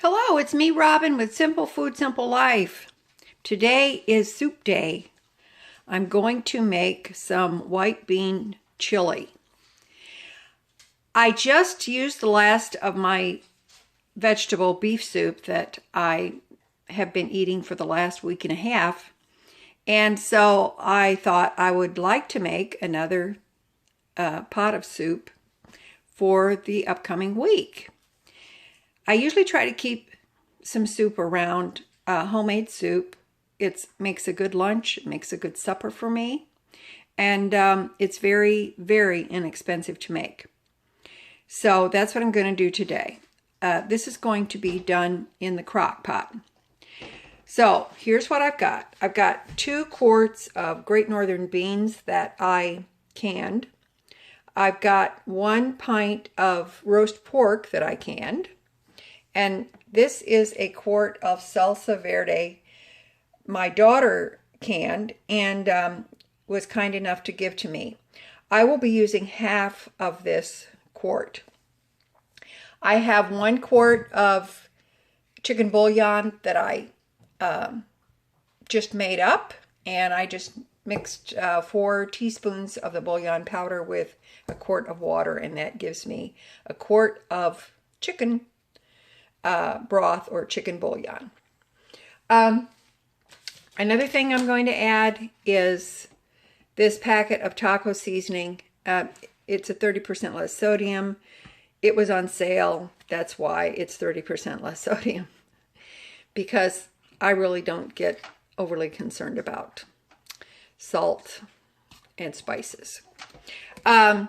Hello, it's me, Robin, with Simple Food, Simple Life. Today is soup day. I'm going to make some white bean chili. I just used the last of my vegetable beef soup that I have been eating for the last week and a half. And so I thought I would like to make another pot of soup for the upcoming week. I usually try to keep some soup around, homemade soup. It makes a good lunch, it makes a good supper for me, and it's very, very inexpensive to make. So that's what I'm going to do today. This is going to be done in the crock pot. So here's what I've got. I've got 2 quarts of Great Northern beans that I canned. I've got 1 pint of roast pork that I canned. And this is a quart of salsa verde my daughter canned and was kind enough to give to me. I will be using half of this quart. I have 1 quart of chicken bouillon that I just made up, and I just mixed 4 teaspoons of the bouillon powder with a quart of water, and that gives me a quart of chicken broth or chicken bouillon. Another thing I'm going to add is this packet of taco seasoning. It's a 30% less sodium. It was on sale. That's why it's 30% less sodium, because I really don't get overly concerned about salt and spices. I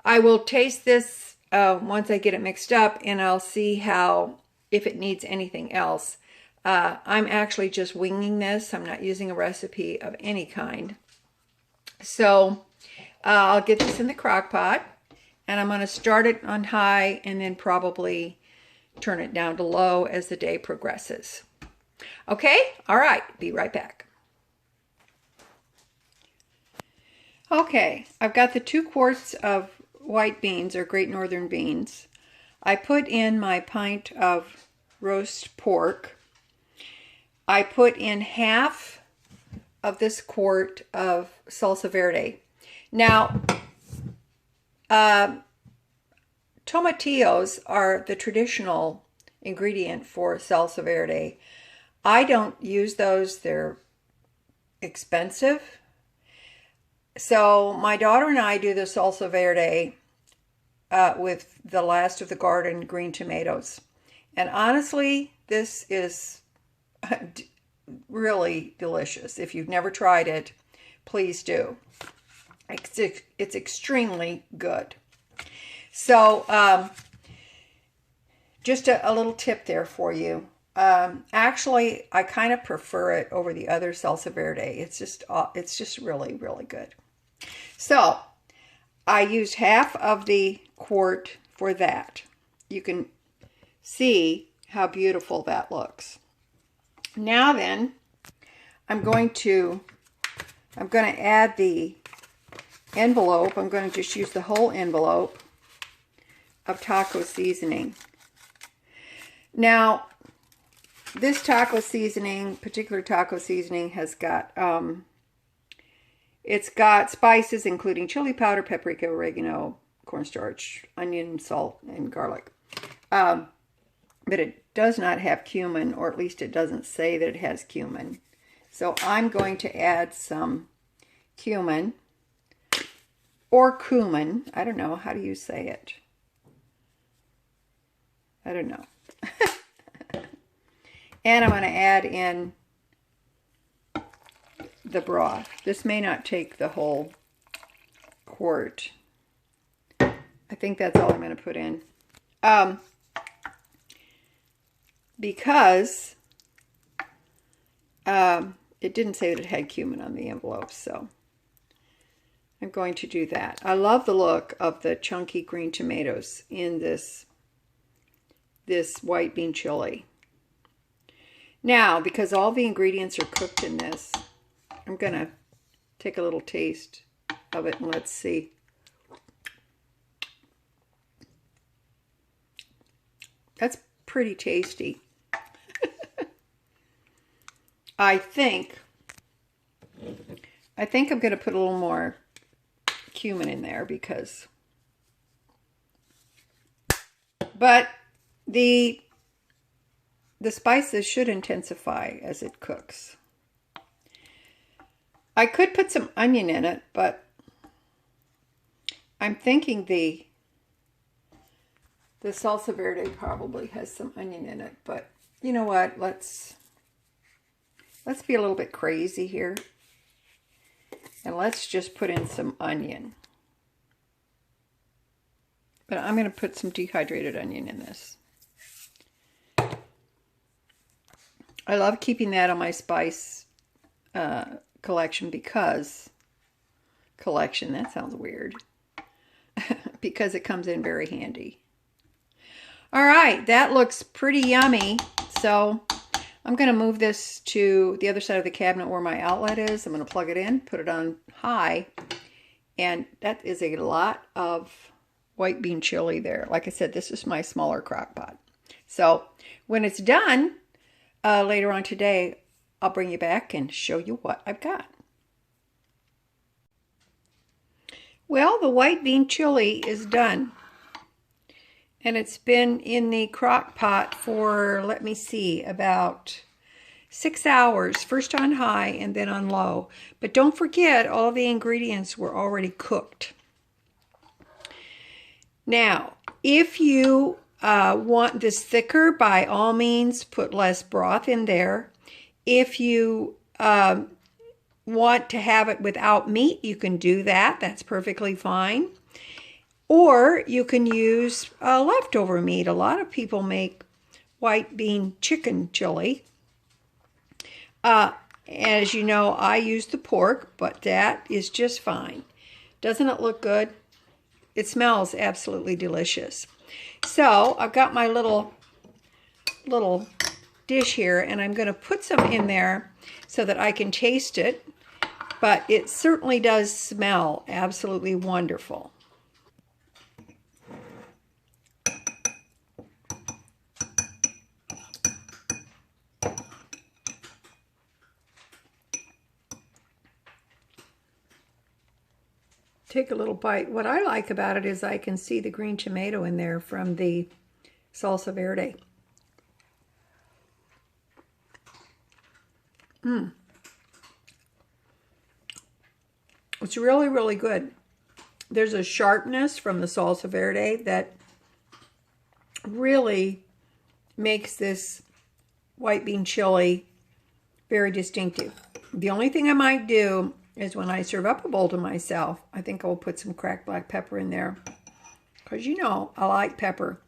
will taste this once I get it mixed up, and I'll see if it needs anything else. I'm actually just winging this. I'm not using a recipe of any kind. So I'll get this in the crock pot, and I'm going to start it on high and then probably turn it down to low as the day progresses. Okay? All right. Be right back. Okay. I've got the 2 quarts of white beans or Great Northern beans. I put in my pint of roast pork. I put in half of this quart of salsa verde. Now, tomatillos are the traditional ingredient for salsa verde. I don't use those. They're expensive. So my daughter and I do the salsa verde with the last of the garden green tomatoes. And honestly, this is really delicious. If you've never tried it, please do. It's extremely good. So just a little tip there for you. Actually, I kind of prefer it over the other salsa verde. It's just really, really good. So I used half of the quart for that. You can see how beautiful that looks. Now then, I'm going to add the envelope. I'm going to just use the whole envelope of taco seasoning. Now, this taco seasoning, particular taco seasoning, has got it's got spices including chili powder, paprika, oregano, cornstarch, onion, salt, and garlic. But it does not have cumin, or at least it doesn't say that it has cumin. So I'm going to add some cumin, or cumin. I don't know. How do you say it? I don't know. And I'm going to add in the broth. This may not take the whole quart. I think that's all I'm going to put in. Because it didn't say that it had cumin on the envelope, so I'm going to do that. I love the look of the chunky green tomatoes in this white bean chili. Now, because all the ingredients are cooked in this, I'm going to take a little taste of it and let's see. That's pretty tasty. I think I'm going to put a little more cumin in there because, but the spices should intensify as it cooks. I could put some onion in it, but I'm thinking the salsa verde probably has some onion in it, but you know what? Let's be a little bit crazy here. And let's just put in some onion. But I'm going to put some dehydrated onion in this. I love keeping that on my spice collection because, that sounds weird, because it comes in very handy. All right, that looks pretty yummy. So I'm going to move this to the other side of the cabinet where my outlet is. I'm going to plug it in, put it on high, and that is a lot of white bean chili there. Like I said, this is my smaller crock pot. So when it's done, later on today, I'll bring you back and show you what I've got. Well, the white bean chili is done. And it's been in the crock pot for, let me see, about 6 hours. First on high and then on low. But don't forget, all of the ingredients were already cooked. Now, if you want this thicker, by all means, put less broth in there. If you want to have it without meat, you can do that. That's perfectly fine. Or you can use leftover meat. A lot of people make white bean chicken chili. As you know, I use the pork, but that is just fine. Doesn't it look good? It smells absolutely delicious. So I've got my little dish here, and I'm going to put some in there so that I can taste it. But it certainly does smell absolutely wonderful. Take a little bite. What I like about it is I can see the green tomato in there from the salsa verde. It's really, really good. There's a sharpness from the salsa verde that really makes this white bean chili very distinctive. The only thing I might do is when I serve up a bowl to myself, I think I'll put some cracked black pepper in there. Because you know, I like pepper.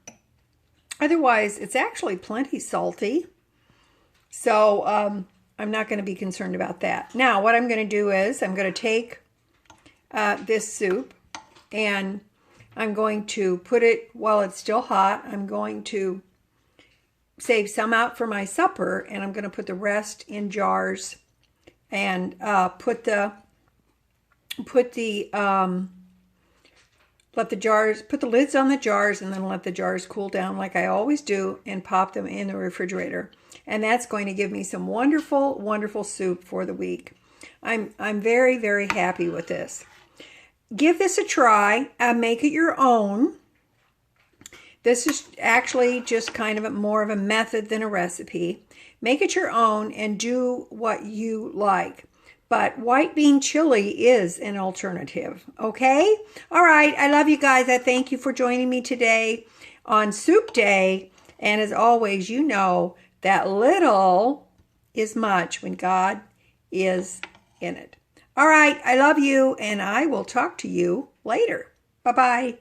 Otherwise, it's actually plenty salty. So I'm not going to be concerned about that. Now, what I'm going to do is I'm going to take this soup and I'm going to put it while it's still hot. I'm going to save some out for my supper, and I'm going to put the rest in jars and put the lids on the jars, and then let the jars cool down like I always do, and pop them in the refrigerator. And that's going to give me some wonderful, wonderful soup for the week. I'm very, very happy with this. Give this a try. Make it your own. This is actually just kind of more of a method than a recipe. Make it your own and do what you like. But white bean chili is an alternative, okay? All right, I love you guys. I thank you for joining me today on Soup Day. And as always, you know that little is much when God is in it. All right, I love you, and I will talk to you later. Bye-bye.